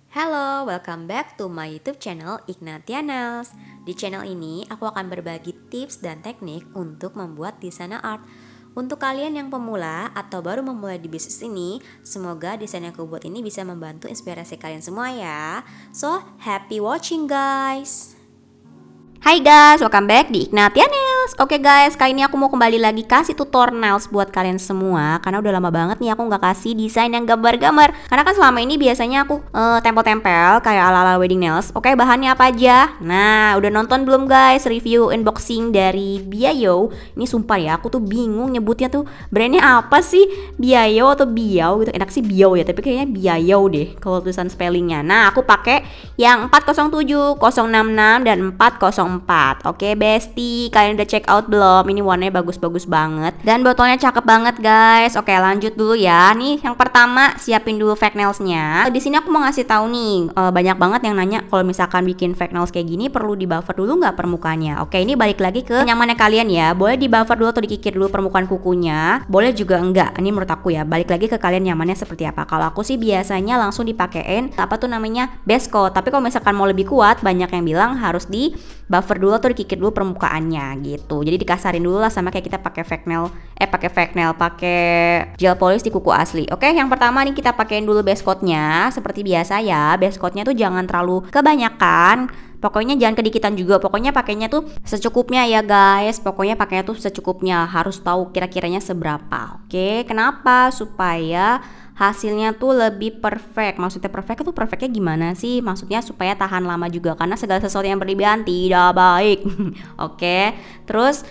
Halo, welcome back to my YouTube channel Ignatianels. Di channel ini aku akan berbagi tips dan teknik untuk membuat desainer art. Untuk kalian yang pemula atau baru memulai di bisnis ini, semoga desain yang aku buat ini bisa membantu inspirasi kalian semua ya. So, happy watching guys. Hai guys, welcome back di Ignatianels. Oke guys, kali ini aku mau kembali lagi kasih tutorials buat kalian semua. Karena udah lama banget nih aku nggak kasih desain yang gambar-gambar. Karena kan selama ini biasanya aku tempel-tempel kayak ala-ala wedding nails. Oke, bahannya apa aja? Nah, udah nonton belum guys review unboxing dari Biayo? Ini sumpah ya, aku tuh bingung nyebutnya tuh brandnya apa sih? Biayo atau Biao gitu. Enak sih Biao ya, tapi kayaknya Biayo deh kalau tulisan spellingnya. Nah, aku pakai yang 407, 066 dan 404. Oke bestie, kalian udah check out belum? Ini warnanya bagus-bagus banget dan botolnya cakep banget guys. Oke, lanjut dulu ya. Nih yang pertama, siapin dulu fake nailsnya. Di sini aku mau ngasih tahu nih, banyak banget yang nanya kalau misalkan bikin fake nails kayak gini perlu di buffer dulu nggak permukaannya. Oke, ini balik lagi ke nyamannya kalian ya. Boleh di buffer dulu atau dikikir dulu permukaan kukunya, boleh juga enggak. Ini menurut aku ya, balik lagi ke kalian nyamannya seperti apa. Kalau aku sih biasanya langsung dipakein apa tuh namanya base coat. Tapi kalau misalkan mau lebih kuat, banyak yang bilang harus di buffer dulu atau dikikir dulu permukaannya gitu. Jadi dikasarin dulu lah sama kayak kita pakai pakai gel polish di kuku asli. Oke, yang pertama nih kita pakein dulu base coatnya. Seperti biasa ya, base coatnya tuh jangan terlalu kebanyakan. Pokoknya jangan kedikitan juga. Pokoknya pakainya tuh secukupnya ya guys. Pokoknya pakainya tuh secukupnya. Harus tahu kira-kiranya seberapa. Oke, kenapa? Supaya hasilnya tuh lebih perfect. Maksudnya perfect itu perfectnya gimana sih? Maksudnya supaya tahan lama juga, karena segala sesuatu yang berlebihan tidak baik. Oke. Terus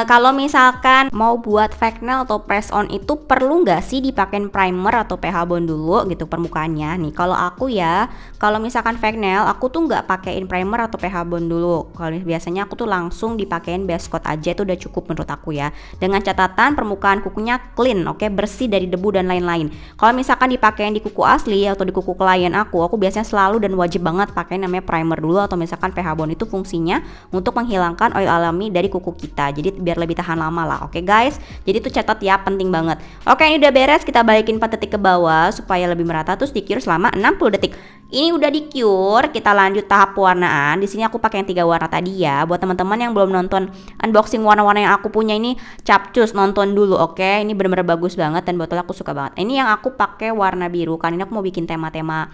kalau misalkan mau buat fake nail atau press on itu perlu nggak sih dipakein primer atau PH bond dulu gitu permukaannya? Nih kalau aku ya, kalau misalkan fake nail aku tuh nggak pakein primer atau PH bond dulu. Kalau biasanya aku tuh langsung dipakein base coat aja, itu udah cukup menurut aku ya. Dengan catatan permukaan kukunya clean, oke, bersih dari debu dan lain-lain. Kalau misalkan dipakein di kuku asli atau di kuku klien aku biasanya selalu dan wajib banget pakai namanya primer dulu, atau misalkan PH bond itu fungsinya untuk menghilangkan oil alami dari kuku kita. Jadi biar lebih tahan lama lah. Oke guys, jadi itu catat ya, penting banget. Oke, ini udah beres, kita balikin 4 detik ke bawah supaya lebih merata, terus di cure selama 60 detik. Ini udah di cure, kita lanjut tahap pewarnaan. Di sini aku pakai yang 3 warna tadi ya. Buat teman-teman yang belum nonton unboxing warna-warna yang aku punya ini, capcus nonton dulu, oke. Ini bener-bener bagus banget dan botol aku suka banget. Ini yang aku pakai warna biru, kan ini aku mau bikin tema-tema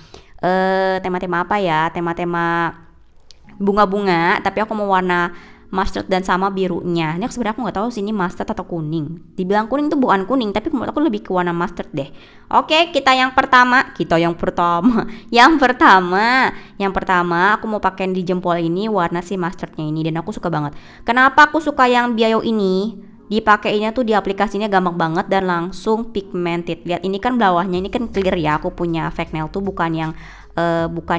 apa ya? Tema-tema bunga-bunga, tapi aku mau warna mustard dan sama birunya. Ini sebenarnya aku nggak tahu sih ini mustard atau kuning. Dibilang kuning tuh bukan kuning, tapi menurut aku lebih ke warna mustard deh. Oke, yang pertama, yang pertama aku mau pakai di jempol ini warna si mustardnya ini, dan aku suka banget. Kenapa aku suka yang Biayo ini? Dipakainya tuh di aplikasinya gampang banget dan langsung pigmented. Lihat ini kan bawahnya ini kan clear ya. Aku punya fake nail tuh bukan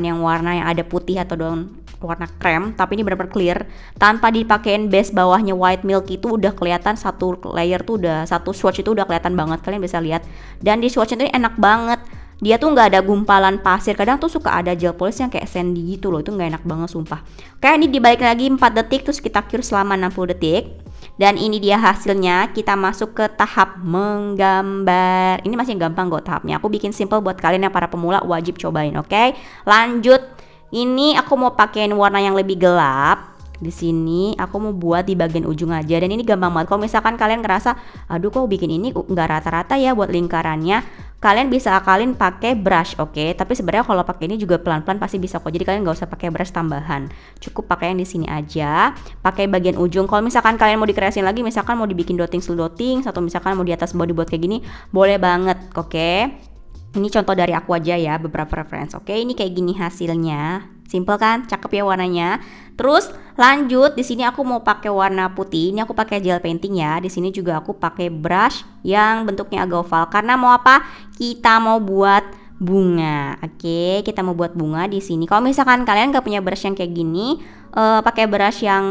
yang warna yang ada putih atau daun warna krem, tapi ini benar-benar clear. Tanpa dipakein base bawahnya white milk itu udah kelihatan satu layer tuh, udah satu swatch itu udah kelihatan banget, kalian bisa lihat. Dan di swatchnya itu enak banget. Dia tuh nggak ada gumpalan pasir. Kadang tuh suka ada gel polish yang kayak sandy gitu loh, itu nggak enak banget sumpah. Oke, ini dibalik lagi 4 detik, terus kita cure selama 60 detik. Dan ini dia hasilnya. Kita masuk ke tahap menggambar. Ini masih gampang kok tahapnya. Aku bikin simple buat kalian yang para pemula, wajib cobain. Oke, lanjut. Ini aku mau pakein warna yang lebih gelap. Di sini aku mau buat di bagian ujung aja, dan ini gampang banget. Kalau misalkan kalian ngerasa aduh kok bikin ini nggak rata-rata ya buat lingkarannya, kalian bisa akalin pakai brush, oke. Tapi sebenarnya kalau pakai ini juga pelan-pelan pasti bisa kok. Jadi kalian nggak usah pakai brush tambahan, cukup pakai yang di sini aja. Pakai bagian ujung. Kalau misalkan kalian mau dikerasin lagi, misalkan mau dibikin dotting atau misalkan mau di atas body buat kayak gini, boleh banget, oke. Ini contoh dari aku aja ya, beberapa reference. Oke, ini kayak gini hasilnya. Simple kan? Cakep ya warnanya. Terus lanjut, di sini aku mau pakai warna putih. Ini aku pakai gel painting ya. Di sini juga aku pakai brush yang bentuknya agak oval. Karena mau apa? Kita mau buat bunga. Oke, kita mau buat bunga di sini. Kalau misalkan kalian nggak punya brush yang kayak gini, pakai brush yang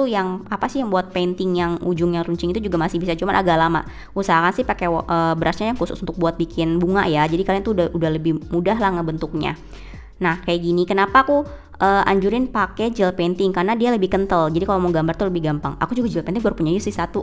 yang apa sih, yang buat painting yang ujungnya runcing itu juga masih bisa, cuman agak lama. Usahakan sih pakai brushnya yang khusus untuk buat bikin bunga ya. Jadi kalian tuh udah lebih mudah lah ngebentuknya. Nah kayak gini, kenapa aku anjurin pakai gel painting karena dia lebih kental. Jadi kalau mau gambar tuh lebih gampang. Aku juga gel painting baru punya sih satu.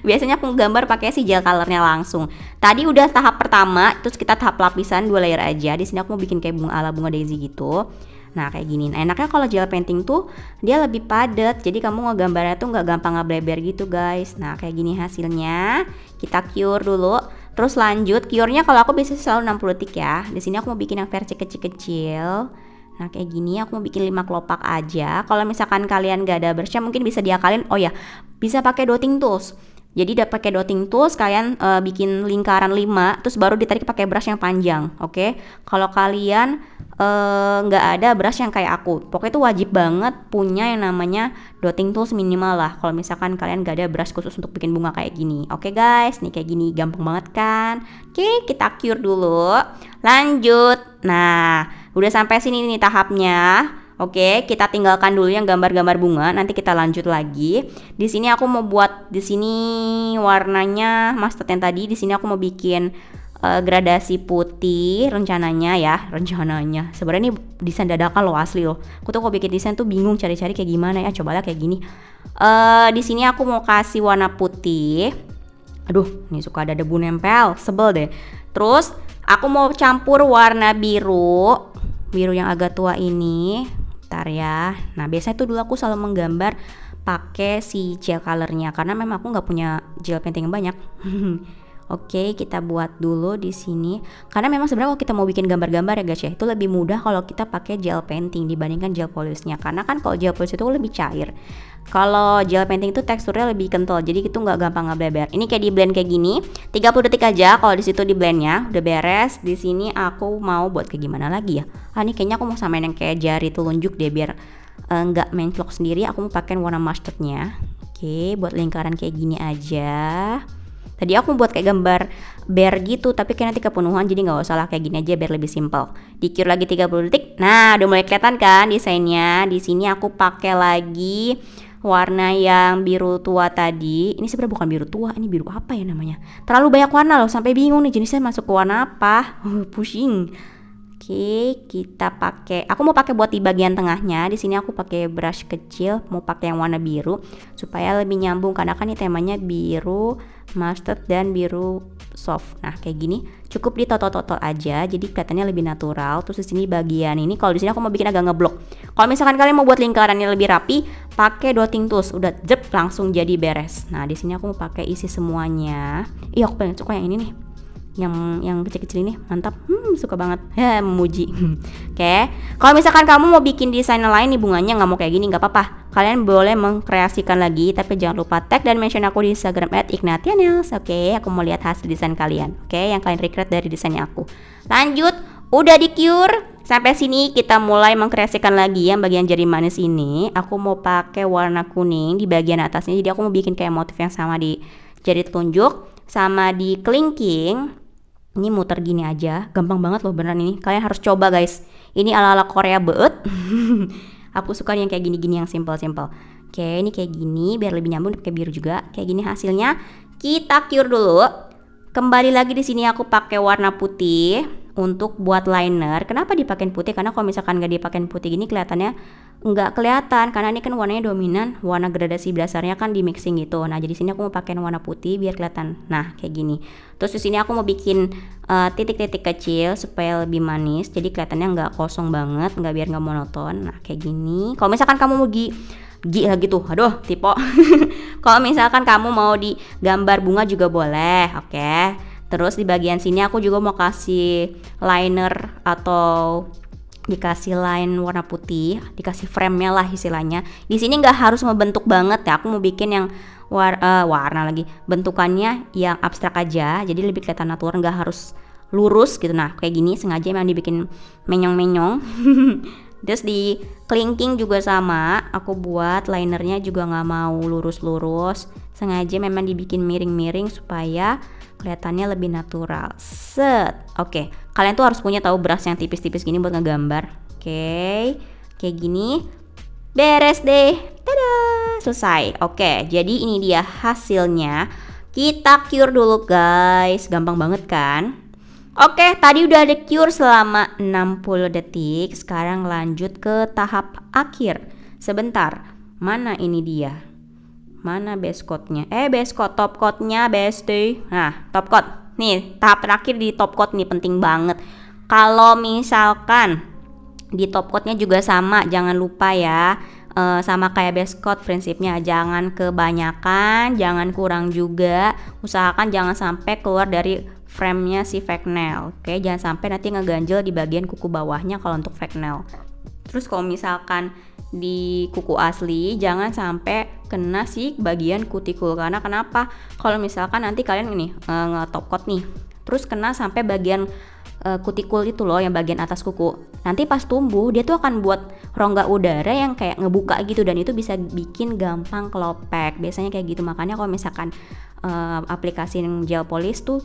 Biasanya aku gambar pakai si gel colornya langsung. Tadi udah tahap pertama, terus kita tahap lapisan 2 layer aja. Di sini aku mau bikin kayak bunga ala bunga daisy gitu. Nah kayak gini. Nah enaknya kalau gel painting tuh dia lebih padat. Jadi kamu ngegambarnya tuh nggak gampang ngebleber gitu guys. Nah kayak gini hasilnya. Kita cure dulu. Terus lanjut cure-nya kalau aku biasanya selalu 60 detik ya. Di sini aku mau bikin yang versi kecil-kecil. Nah kayak gini aku mau bikin 5 kelopak aja. Kalau misalkan kalian gak ada brushnya mungkin bisa diakalin. Oh ya, bisa pakai dotting tools. Jadi udah pakai dotting tools kalian bikin lingkaran 5 terus baru ditarik pakai brush yang panjang, oke? Kalau kalian nggak ada brush yang kayak aku, pokoknya itu wajib banget punya yang namanya dotting tools minimal lah. Kalau misalkan kalian gak ada brush khusus untuk bikin bunga kayak gini, oke guys? Nih kayak gini gampang banget kan? Oke, kita cure dulu. Lanjut. Nah, udah sampai sini nih tahapnya. Oke, kita tinggalkan dulu yang gambar-gambar bunga. Nanti kita lanjut lagi. Di sini aku mau buat di sini warnanya mustard yang tadi. Di sini aku mau bikin gradasi putih rencananya ya. Rencananya. Sebenarnya ini desain dadakan loh asli loh. Aku tuh kalau bikin desain tuh bingung cari-cari kayak gimana ya. Cobalah kayak gini. Di sini aku mau kasih warna putih. Aduh, ini suka ada debu nempel. Sebel deh. Terus aku mau campur warna biru. Biru yang agak tua ini. Bentar ya. Nah biasanya tuh dulu aku selalu menggambar pakai si gel colornya karena memang aku nggak punya gel painting yang banyak. Oke, kita buat dulu di sini. Karena memang sebenarnya kalau kita mau bikin gambar-gambar ya guys ya, itu lebih mudah kalau kita pakai gel painting dibandingkan gel polishnya. Karena kan kalau gel polish itu lebih cair. Kalau gel painting itu teksturnya lebih kental, jadi itu nggak gampang ngebleber. Ini kayak di blend kayak gini, 30 detik aja kalau di situ di blendnya udah beres. Di sini aku mau buat kayak gimana lagi ya? Ini kayaknya aku mau samain yang kayak jari telunjuk deh biar nggak mencolok sendiri. Aku mau pakai warna mustardnya. Oke, buat lingkaran kayak gini aja. Tadi aku buat kayak gambar bear gitu, tapi kayak nanti kepenuhan jadi nggak usah lah, kayak gini aja biar lebih simple. Di cure lagi 30 detik. Nah, udah mulai kelihatan kan desainnya. Di sini aku pakai lagi warna yang biru tua tadi. Ini sebenarnya bukan biru tua, ini biru apa ya namanya? Terlalu banyak warna loh, sampai bingung nih jenisnya masuk ke warna apa. Pusing. Oke, kita pakai. Aku mau pakai buat di bagian tengahnya. Di sini aku pakai brush kecil, mau pakai yang warna biru supaya lebih nyambung karena kan ini temanya biru, mustard dan biru soft. Nah, kayak gini cukup ditoto-toto aja jadi kelihatannya lebih natural. Terus di sini bagian ini kalau di sini aku mau bikin agak ngeblok. Kalau misalkan kalian mau buat lingkarannya lebih rapi, pakai dotting tools, udah jep langsung jadi beres. Nah, di sini aku mau pakai isi semuanya. Iya, aku pengen suka yang ini nih. Yang kecil-kecil ini mantap, suka banget ya, memuji. Oke, kalau misalkan kamu mau bikin desain lain nih bunganya nggak mau kayak gini nggak apa-apa, kalian boleh mengkreasikan lagi tapi jangan lupa tag dan mention aku di Instagram @ignatianails. Oke, aku mau lihat hasil desain kalian. Oke, yang kalian recreate dari desainnya aku. Lanjut, udah di cure sampai sini kita mulai mengkreasikan lagi yang bagian jari manis ini. Aku mau pakai warna kuning di bagian atasnya, jadi aku mau bikin kayak motif yang sama di jari telunjuk sama di kelingking. Ini muter gini aja, gampang banget loh beneran ini. Kalian harus coba guys. Ini ala-ala Korea beut. Aku suka yang kayak gini-gini yang simple-simple. Oke, ini kayak gini biar lebih nyambung pakai biru juga. Kayak gini hasilnya. Kita cure dulu. Kembali lagi di sini aku pakai warna putih untuk buat liner. Kenapa dipakein putih? Karena kalau misalkan nggak dipakein putih gini kelihatannya nggak kelihatan karena ini kan warnanya dominan, warna gradasi dasarnya kan di mixing gitu. Nah, jadi sini aku mau pakai warna putih biar kelihatan. Nah, kayak gini. Terus di sini aku mau bikin titik-titik kecil supaya lebih manis. Jadi kelihatannya nggak kosong banget, biar nggak monoton. Nah, kayak gini. Kalau misalkan kamu mau gitu, aduh tipe. Kalau misalkan kamu mau digambar bunga juga boleh, oke. Terus di bagian sini aku juga mau kasih liner atau dikasih line warna putih, dikasih frame-nya lah istilahnya. Di sini nggak harus membentuk banget ya, aku mau bikin yang warna lagi, bentukannya yang abstrak aja, jadi lebih kelihatan natural, nggak harus lurus gitu. Nah kayak gini sengaja memang dibikin menyong-menyong. Terus di kelingking juga sama, aku buat linernya juga nggak mau lurus-lurus, sengaja memang dibikin miring-miring supaya kelihatannya lebih natural. Set. Oke, kalian tuh harus punya tahu brush yang tipis-tipis gini buat ngegambar. Oke, kayak gini. Beres deh. Tada, selesai. Oke, jadi ini dia hasilnya. Kita cure dulu guys. Gampang banget kan? Oke, tadi udah ada cure selama 60 detik. Sekarang lanjut ke tahap akhir. Sebentar, mana ini dia? Mana base coat-nya? Base coat, top coat-nya besti. Nah, top coat. Nih, tahap terakhir di top coat nih penting banget. Kalau misalkan di top coat-nya juga sama, jangan lupa ya. Sama kayak base coat prinsipnya, jangan kebanyakan, jangan kurang juga. Usahakan jangan sampai keluar dari frame-nya si fake nail. Oke, jangan sampai nanti ngeganjel di bagian kuku bawahnya kalau untuk fake nail. Terus kalau misalkan di kuku asli jangan sampai kena si bagian kutikul, karena kenapa? Kalau misalkan nanti kalian ini nge-top coat nih, terus kena sampai bagian kutikul itu loh, yang bagian atas kuku. Nanti pas tumbuh dia tuh akan buat rongga udara yang kayak ngebuka gitu, dan itu bisa bikin gampang kelopek. Biasanya kayak gitu. Makanya kalau misalkan aplikasiin gel polish tuh,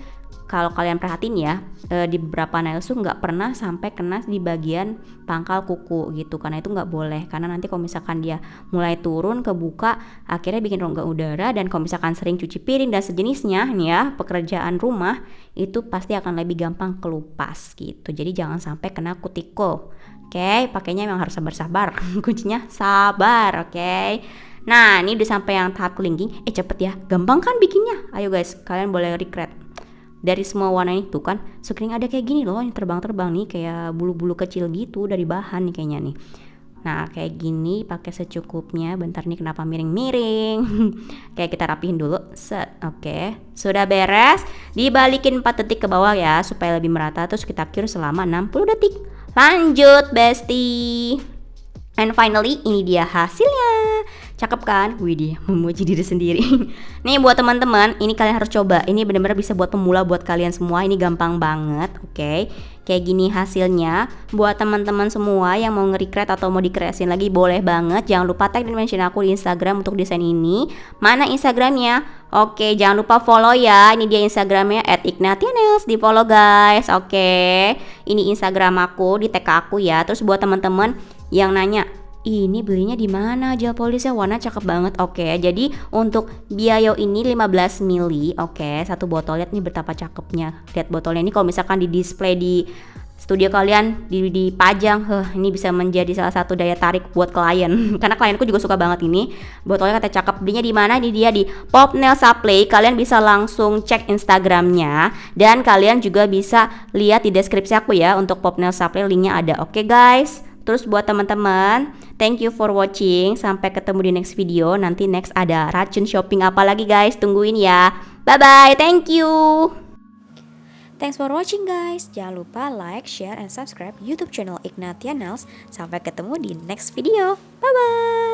kalau kalian perhatiin ya, di beberapa nails tuh nggak pernah sampai kena di bagian pangkal kuku gitu, karena itu nggak boleh. Karena nanti kalau misalkan dia mulai turun kebuka, akhirnya bikin rongga udara. Dan kalau misalkan sering cuci piring dan sejenisnya nih ya, pekerjaan rumah itu pasti akan lebih gampang kelupas gitu. Jadi jangan sampai kena kutikul. Oke, pakainya memang harus sabar-sabar. Kuncinya sabar, oke. Nah, ini udah sampai yang tahap kelingking. Cepet ya, gampang kan bikinnya. Ayo guys, kalian boleh recreate. Dari semua warna itu kan sekeliling ada kayak gini loh yang terbang-terbang nih, kayak bulu-bulu kecil gitu dari bahan nih kayaknya nih. Nah kayak gini pakai secukupnya. Bentar nih kenapa miring-miring. Kayak kita rapihin dulu. Set. Oke, sudah beres. Dibalikin 4 detik ke bawah ya supaya lebih merata. Terus kita cure selama 60 detik. Lanjut bestie. And finally ini dia hasilnya. Cakep kan? Widih, memuji diri sendiri. Nih buat teman-teman, ini kalian harus coba. Ini benar-benar bisa buat pemula buat kalian semua. Ini gampang banget, oke? Kayak gini hasilnya. Buat teman-teman semua yang mau nge-recreate atau mau dikreasin lagi, boleh banget. Jangan lupa tag dan mention aku di Instagram untuk desain ini. Mana Instagramnya? Oke, jangan lupa follow ya. Ini dia Instagramnya @ignatianails. Di follow guys, oke? Ini Instagram aku, di tag aku ya. Terus buat teman-teman yang nanya, ini belinya di mana gel polishnya, warna cakep banget. Oke, jadi untuk Biayo ini 15 ml. Oke, satu botol. Lihat nih betapa cakepnya. Lihat botolnya ini, kalau misalkan di display di studio kalian dipajang, ini bisa menjadi salah satu daya tarik buat klien. Karena klienku juga suka banget ini. Botolnya kata cakep. Belinya di mana? Ini dia di Pop Nail Supply. Kalian bisa langsung cek Instagramnya, dan kalian juga bisa lihat di deskripsi aku ya untuk Pop Nail Supply, linknya ada. Oke guys. Terus buat teman-teman, thank you for watching. Sampai ketemu di next video. Nanti next ada racun shopping apa lagi guys, tungguin ya. Bye bye, thank you. Thanks for watching guys. Jangan lupa like, share, and subscribe YouTube channel Ignatia Nails. Sampai ketemu di next video. Bye bye.